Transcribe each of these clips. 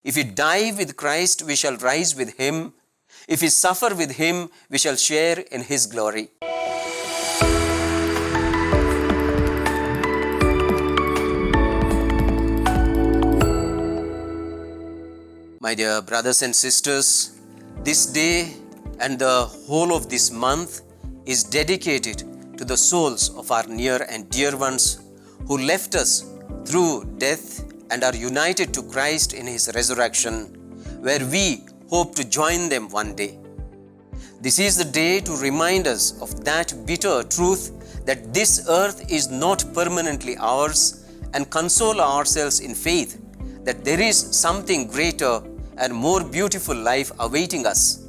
If we die with Christ, we shall rise with him. If we suffer with him, we shall share in his glory. My dear brothers and sisters, this day and the whole of this month is dedicated to the souls of our near and dear ones who left us through death and are united to Christ in his resurrection, where we hope to join them one day. This is the day to remind us of that bitter truth that this earth is not permanently ours, and console ourselves in faith that there is something greater and more beautiful life awaiting us,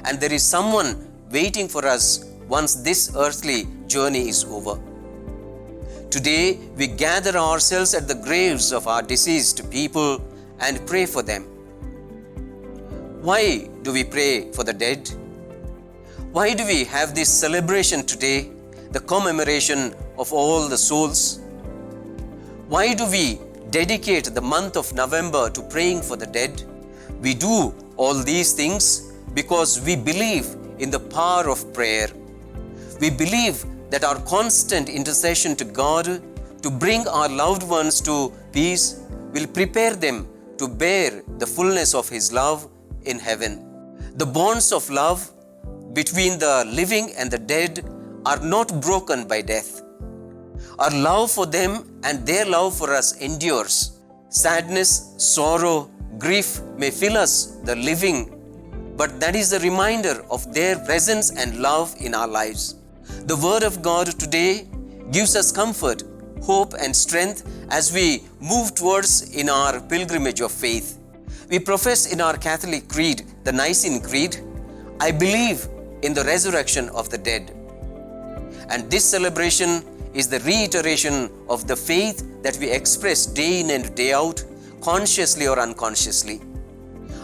and there is someone waiting for us once this earthly journey is over. Today, we gather ourselves at the graves of our deceased people and pray for them. Why do we pray for the dead? Why do we have this celebration today, the commemoration of all the souls? Why do we dedicate the month of November to praying for the dead? We do all these things because we believe in the power of prayer. We believe that our constant intercession to God to bring our loved ones to peace will prepare them to bear the fullness of his love in heaven. The bonds of love between the living and the dead are not broken by death. Our love for them and their love for us endures. Sadness, sorrow, grief may fill us, the living, but that is a reminder of their presence and love in our lives. The Word of God today gives us comfort, hope and strength as we move towards in our pilgrimage of faith. We profess in our Catholic creed, the Nicene Creed, I believe in the resurrection of the dead. And this celebration is the reiteration of the faith that we express day in and day out, consciously or unconsciously.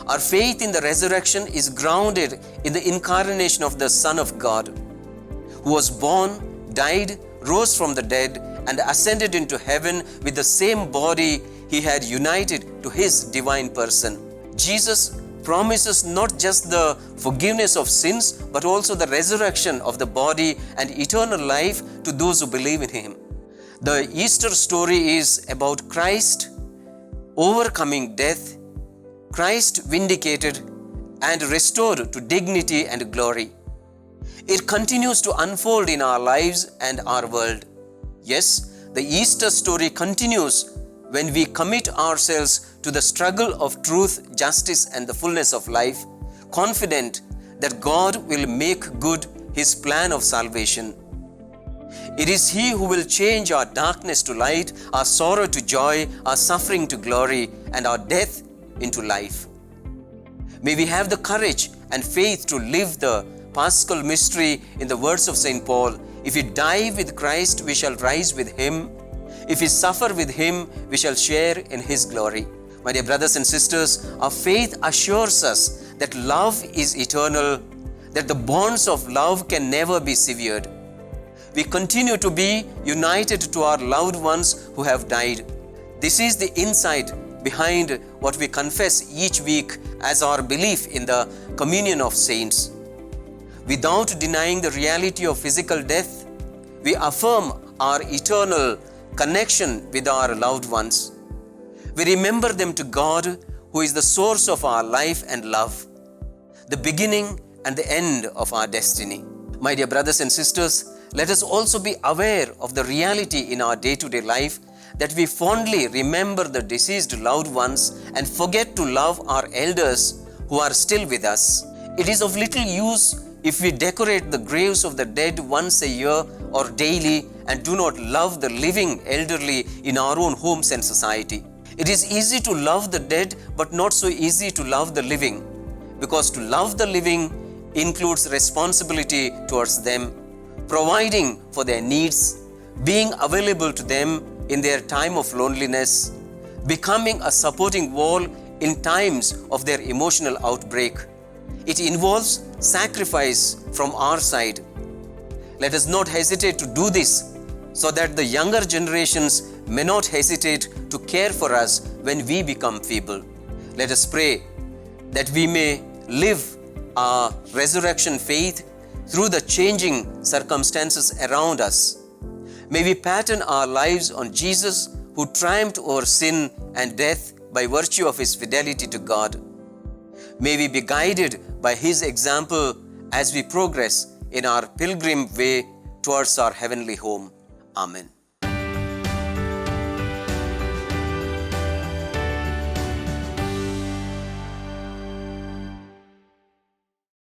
Our faith in the resurrection is grounded in the incarnation of the Son of God, who was born, died, rose from the dead, and ascended into heaven with the same body he had united to his divine person. Jesus promises not just the forgiveness of sins, but also the resurrection of the body and eternal life to those who believe in him. The Easter story is about Christ overcoming death, Christ vindicated and restored to dignity and glory. It continues to unfold in our lives and our world. Yes, the Easter story continues when we commit ourselves to the struggle of truth, justice, and the fullness of life, confident that God will make good his plan of salvation. It is he who will change our darkness to light, our sorrow to joy, our suffering to glory, and our death into life. May we have the courage and faith to live the Paschal mystery in the words of St. Paul, if we die with Christ, we shall rise with him. If we suffer with him, we shall share in his glory. My dear brothers and sisters, our faith assures us that love is eternal, that the bonds of love can never be severed. We continue to be united to our loved ones who have died. This is the insight behind what we confess each week as our belief in the communion of saints. Without denying the reality of physical death, we affirm our eternal connection with our loved ones. We remember them to God, who is the source of our life and love, the beginning and the end of our destiny. My dear brothers and sisters, let us also be aware of the reality in our day-to-day life that we fondly remember the deceased loved ones and forget to love our elders who are still with us. It is of little use if we decorate the graves of the dead once a year or daily and do not love the living elderly in our own homes and society. It is easy to love the dead, but not so easy to love the living, because to love the living includes responsibility towards them, providing for their needs, being available to them in their time of loneliness, becoming a supporting wall in times of their emotional outbreak. It involves sacrifice from our side. Let us not hesitate to do this so that the younger generations may not hesitate to care for us when we become feeble. Let us pray that we may live our resurrection faith through the changing circumstances around us. May we pattern our lives on Jesus, who triumphed over sin and death by virtue of his fidelity to God. May we be guided by his example as we progress in our pilgrim way towards our heavenly home. Amen.